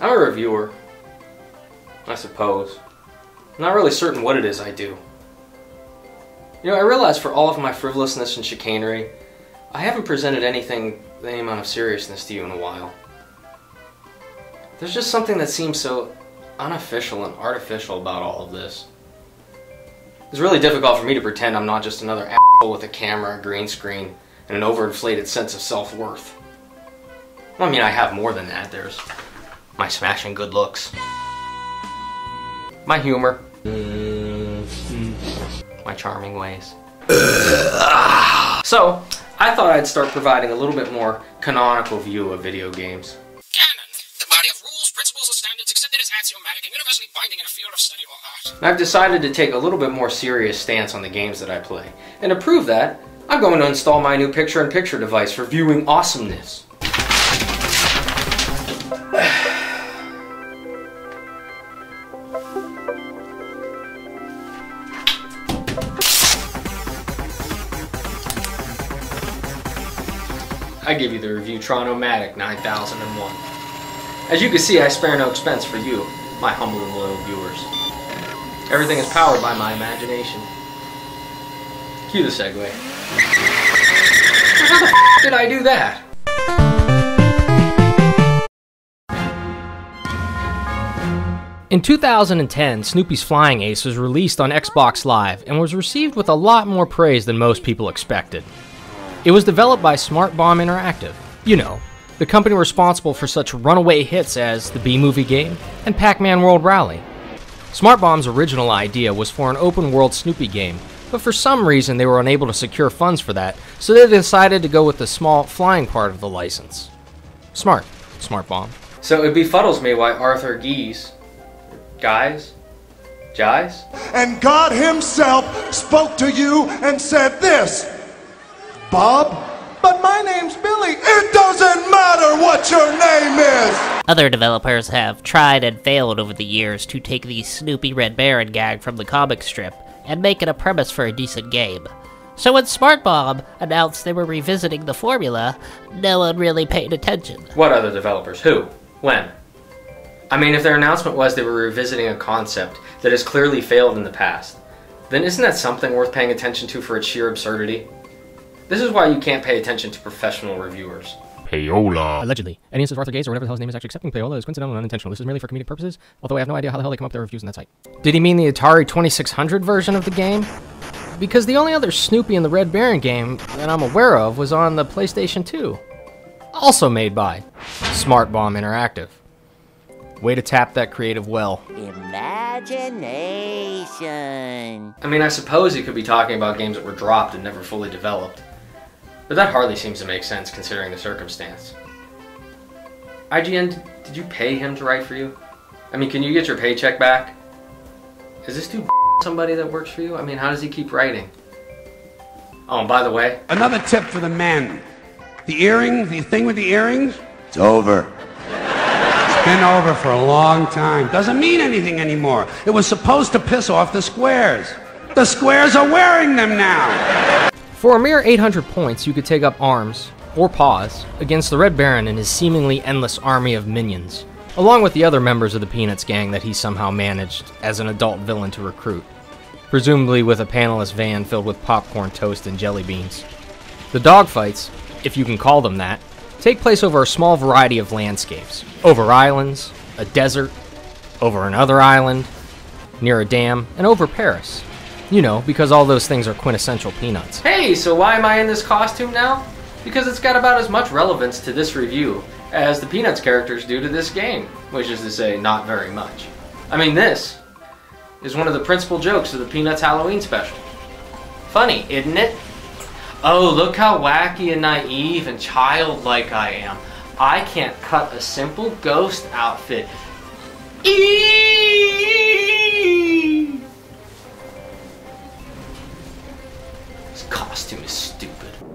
I'm a reviewer, I suppose. I'm not really certain what it is I do. You know, I realize for all of my frivolousness and chicanery, I haven't presented anything with any amount of seriousness to you in a while. There's just something that seems so unofficial and artificial about all of this. It's really difficult for me to pretend I'm not just another asshole with a camera, a green screen, and an overinflated sense of self-worth. Well, I mean, I have more than that. There's my smashing good looks, my humor, my charming ways. So, I thought I'd start providing a little bit more canonical view of video games. Canon, the body of rules, principles, and standards accepted as axiomatic and universally binding in a field of study or art. And I've decided to take a little bit more serious stance on the games that I play. And to prove that, I'm going to install my new picture-in-picture device for viewing awesomeness. I give you the Review-tron-o-matic 9001. As you can see, I spare no expense for you, my humble and loyal viewers. Everything is powered by my imagination. Cue the segue. How the f*** did I do that? In 2010, Snoopy's Flying Ace was released on Xbox Live and was received with a lot more praise than most people expected. It was developed by Smart Bomb Interactive, you know, the company responsible for such runaway hits as the B-Movie game and Pac-Man World Rally. Smart Bomb's original idea was for an open-world Snoopy game, but for some reason they were unable to secure funds for that, so they decided to go with the small flying part of the license. Smart Bomb. So it befuddles me why Arthur Jies? And God himself spoke to you and said this, Bob, but my name's Billy. It doesn't matter what your name is. Other developers have tried and failed over the years to take the Snoopy Red Baron gag from the comic strip and make it a premise for a decent game. So when Smart Bomb announced they were revisiting the formula, no one really paid attention. What other developers? Who? When? I mean, if their announcement was they were revisiting a concept that has clearly failed in the past, then isn't that something worth paying attention to for its sheer absurdity? This is why you can't pay attention to professional reviewers. Payola. Allegedly. Any instance of Arthur Gaze or whatever the hell his name is actually accepting payola is coincidental and unintentional. This is merely for comedic purposes, although I have no idea how the hell they come up with their reviews on that site. Did he mean the Atari 2600 version of the game? Because the only other Snoopy in the Red Baron game that I'm aware of was on the PlayStation 2. Also made by Smart Bomb Interactive. Way to tap that creative well. Imagination. I mean, I suppose he could be talking about games that were dropped and never fully developed. But that hardly seems to make sense considering the circumstance. IGN, did you pay him to write for you? I mean, can you get your paycheck back? Is this dude somebody that works for you? I mean, how does he keep writing? Oh, and by the way... Another tip for the men. The earring, the thing with the earrings? It's over. It's been over for a long time. Doesn't mean anything anymore. It was supposed to piss off the squares. The squares are wearing them now. For a mere 800 points, you could take up arms, or paws, against the Red Baron and his seemingly endless army of minions, along with the other members of the Peanuts gang that he somehow managed as an adult villain to recruit, presumably with a panelist van filled with popcorn, toast, and jelly beans. The dogfights, if you can call them that, take place over a small variety of landscapes, over islands, a desert, over another island, near a dam, and over Paris. You know, because all those things are quintessential Peanuts. Hey, so why am I in this costume now? Because it's got about as much relevance to this review as the Peanuts characters do to this game, which is to say, not very much. I mean, this is one of the principal jokes of the Peanuts Halloween special. Funny, isn't it? Oh, look how wacky and naive and childlike I am. I can't cut a simple ghost outfit. This costume is stupid.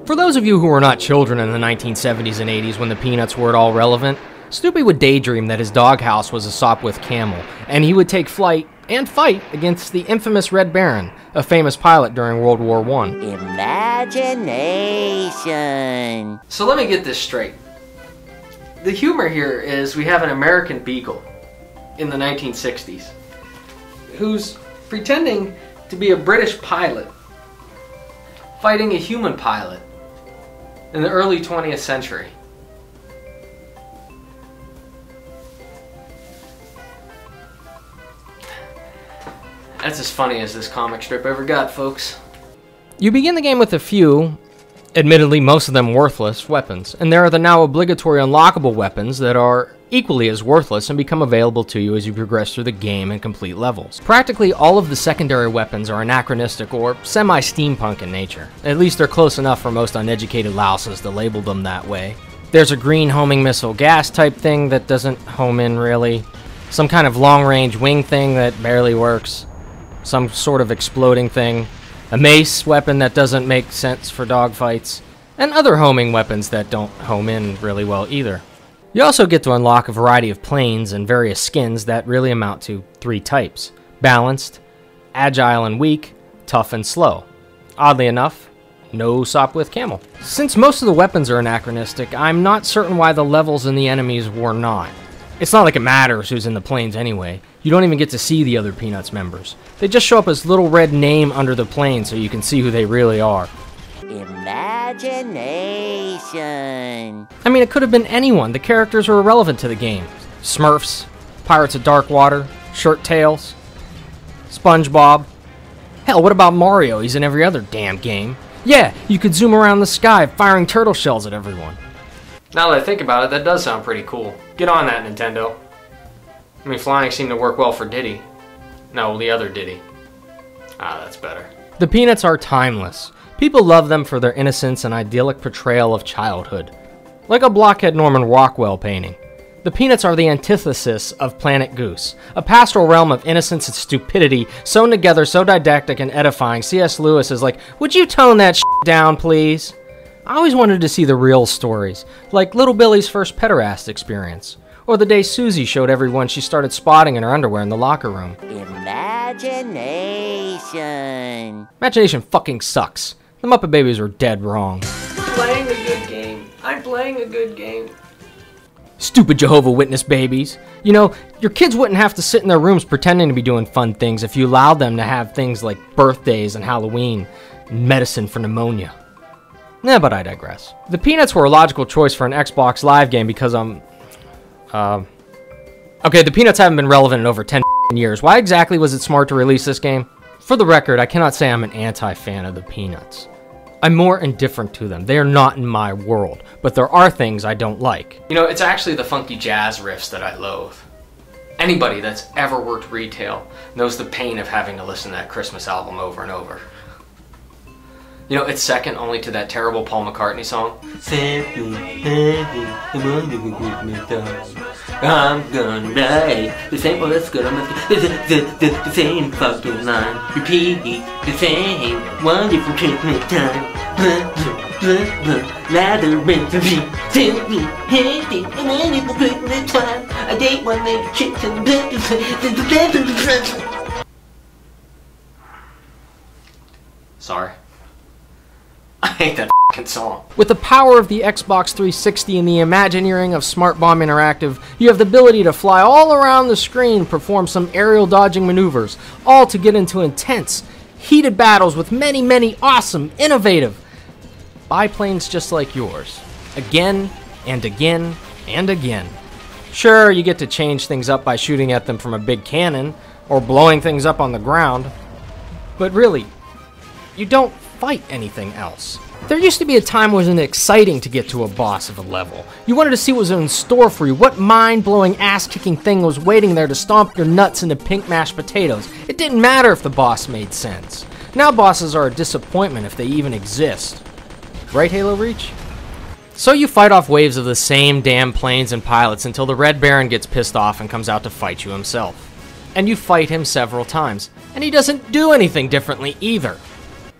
For those of you who were not children in the 1970s and 80s when the Peanuts were at all relevant, Snoopy would daydream that his doghouse was a Sopwith camel, and he would take flight and fight against the infamous Red Baron, a famous pilot during World War I. Imagination. So let me get this straight. the humor here is we have an American Beagle in the 1960s who's pretending to be a British pilot fighting a human pilot in the early 20th century. That's as funny as this comic strip ever got, folks. You begin the game with a few, admittedly most of them worthless, weapons, and there are the now obligatory unlockable weapons that are equally as worthless and become available to you as you progress through the game and complete levels. Practically all of the secondary weapons are anachronistic or semi-steampunk in nature. At least they're close enough for most uneducated louses to label them that way. There's a green homing missile gas type thing that doesn't home in really, some kind of long-range wing thing that barely works, some sort of exploding thing, a mace weapon that doesn't make sense for dogfights, and other homing weapons that don't home in really well either. You also get to unlock a variety of planes and various skins that really amount to 3 types: balanced, agile and weak, tough and slow. Oddly enough, no Sopwith camel. Since most of the weapons are anachronistic, I'm not certain why the levels and the enemies were not. It's not like it matters who's in the planes anyway. You don't even get to see the other Peanuts members. They just show up as little red name under the plane so you can see who they really are. Imagination. I mean, it could have been anyone. The characters are irrelevant to the game. Smurfs, Pirates of Dark Water, Shirt Tails, SpongeBob. Hell, what about Mario? He's in every other damn game. Yeah, you could zoom around the sky firing turtle shells at everyone. Now that I think about it, that does sound pretty cool. Get on that, Nintendo. I mean, flying seemed to work well for Diddy. No, the other Diddy. Ah, that's better. The Peanuts are timeless. People love them for their innocence and idyllic portrayal of childhood. Like a blockhead Norman Rockwell painting. The Peanuts are the antithesis of Planet Goose, a pastoral realm of innocence and stupidity sewn together so didactic and edifying. C.S. Lewis is like, would you tone that shit down, please? I always wanted to see the real stories, like Little Billy's first pederast experience, or the day Susie showed everyone she started spotting in her underwear in the locker room. Imagination. Imagination fucking sucks. The Muppet Babies were dead wrong. Playing a good game. I'm playing a good game. Stupid Jehovah's Witness babies. You know, your kids wouldn't have to sit in their rooms pretending to be doing fun things if you allowed them to have things like birthdays and Halloween, and medicine for pneumonia. But I digress. The Peanuts were a logical choice for an Xbox Live game because, okay, the Peanuts haven't been relevant in over 10 years. Why exactly was it smart to release this game? For the record, I cannot say I'm an anti-fan of the Peanuts. I'm more indifferent to them. They are not in my world, but there are things I don't like. You know, it's actually the funky jazz riffs that I loathe. Anybody that's ever worked retail knows the pain of having to listen to that Christmas album over and over. You know, it's second only to that terrible Paul McCartney song. I'm gonna die. This ain't well, that's good. I'm the same fucking line. Repeat the same wonderful Christmas time. Lather and repeat. A wonderful Christmas time. I date one leg chicks and Sorry. I hate that f***ing song. With the power of the Xbox 360 and the Imagineering of Smart Bomb Interactive, you have the ability to fly all around the screen, perform some aerial dodging maneuvers, all to get into intense, heated battles with many, many awesome, innovative biplanes just like yours. Again, and again, and again. Sure, you get to change things up by shooting at them from a big cannon, or blowing things up on the ground, but really, you don't fight anything else. There used to be a time when it was exciting to get to a boss of a level. You wanted to see what was in store for you, what mind-blowing, ass-kicking thing was waiting there to stomp your nuts into pink mashed potatoes. It didn't matter if the boss made sense. Now bosses are a disappointment if they even exist. Right, Halo Reach? So you fight off waves of the same damn planes and pilots until the Red Baron gets pissed off and comes out to fight you himself. And you fight him several times, and he doesn't do anything differently either.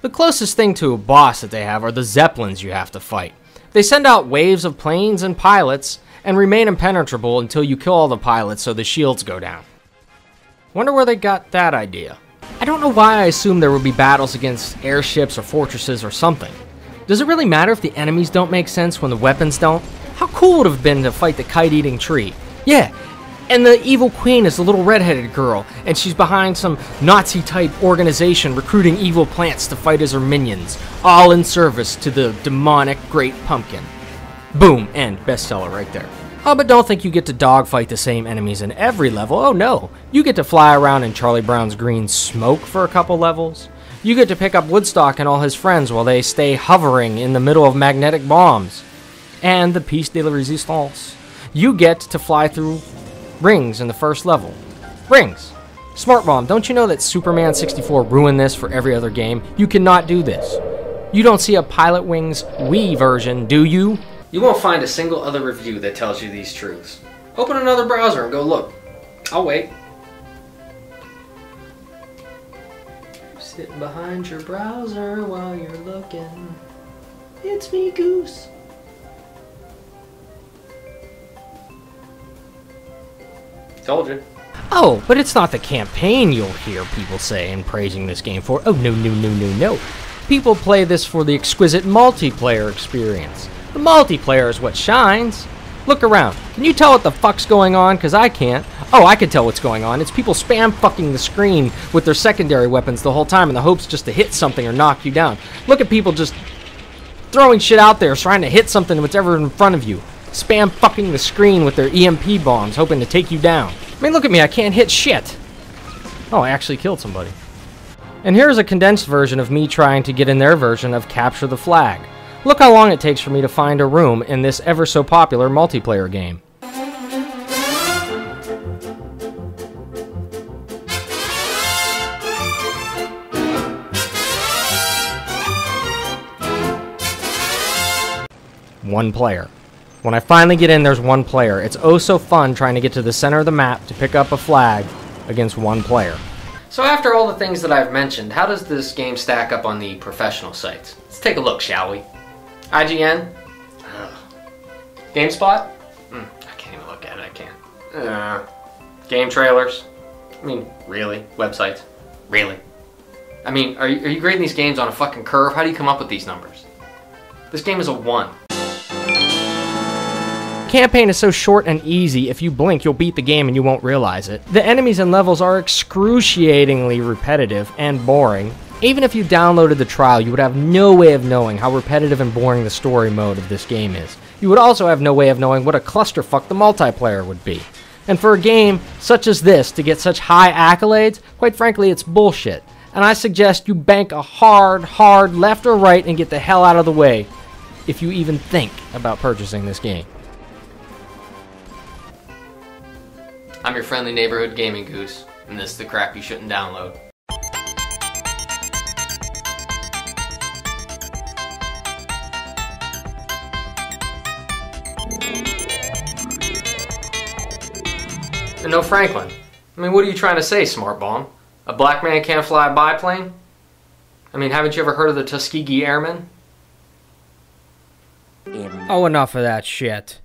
The closest thing to a boss that they have are the Zeppelins you have to fight. They send out waves of planes and pilots and remain impenetrable until you kill all the pilots so the shields go down. Wonder where they got that idea. I don't know why I assumed there would be battles against airships or fortresses or something. Does it really matter if the enemies don't make sense when the weapons don't? How cool would it have been to fight the kite-eating tree? Yeah, and the evil queen is the little redheaded girl, and she's behind some Nazi-type organization recruiting evil plants to fight as her minions, all in service to the demonic Great Pumpkin. Boom, end. Bestseller right there. Oh, but don't think you get to dogfight the same enemies in every level. Oh no, you get to fly around in Charlie Brown's green smoke for a couple levels. You get to pick up Woodstock and all his friends while they stay hovering in the middle of magnetic bombs. And the piece de la resistance. You get to fly through rings in the first level. Rings. Smart Bomb, don't you know that Superman 64 ruined this for every other game? You cannot do this. You don't see a Pilot Wings Wii version, do you? You won't find a single other review that tells you these truths. Open another browser and go look. I'll wait. Sitting behind your browser while you're looking. It's me, Goose. Told you. Oh, but it's not the campaign you'll hear people say in praising this game for. Oh, no, no, no, no, no. People play this for the exquisite multiplayer experience. The multiplayer is what shines. Look around. Can you tell what the fuck's going on? Because I can't. Oh, I can tell what's going on. It's people spam fucking the screen with their secondary weapons the whole time in the hopes just to hit something or knock you down. Look at people just throwing shit out there, trying to hit something whatever in front of you. Spam fucking the screen with their EMP bombs, hoping to take you down. I mean, look at me, I can't hit shit. Oh, I actually killed somebody. And here's a condensed version of me trying to get in their version of Capture the Flag. Look how long it takes for me to find a room in this ever so popular multiplayer game. One player. When I finally get in, there's one player. It's oh so fun trying to get to the center of the map to pick up a flag against one player. So after all the things that I've mentioned, how does this game stack up on the professional sites? Let's take a look, shall we? IGN? Ugh. GameSpot? I can't even look at it, I can't. Game trailers? I mean, really? Websites? Really? I mean, are you grading these games on a fucking curve? How do you come up with these numbers? This game is a 1. Campaign is so short and easy, if you blink you'll beat the game and you won't realize it. The enemies and levels are excruciatingly repetitive and boring. Even if you downloaded the trial, you would have no way of knowing how repetitive and boring the story mode of this game is. You would also have no way of knowing what a clusterfuck the multiplayer would be. And for a game such as this to get such high accolades, quite frankly it's bullshit. And I suggest you bank a hard left or right and get the hell out of the way if you even think about purchasing this game. I'm your friendly neighborhood gaming goose, and this is the crap you shouldn't download. And no Franklin. I mean, what are you trying to say, Smart Bomb? A black man can't fly a biplane? I mean, haven't you ever heard of the Tuskegee Airmen? Oh, enough of that shit.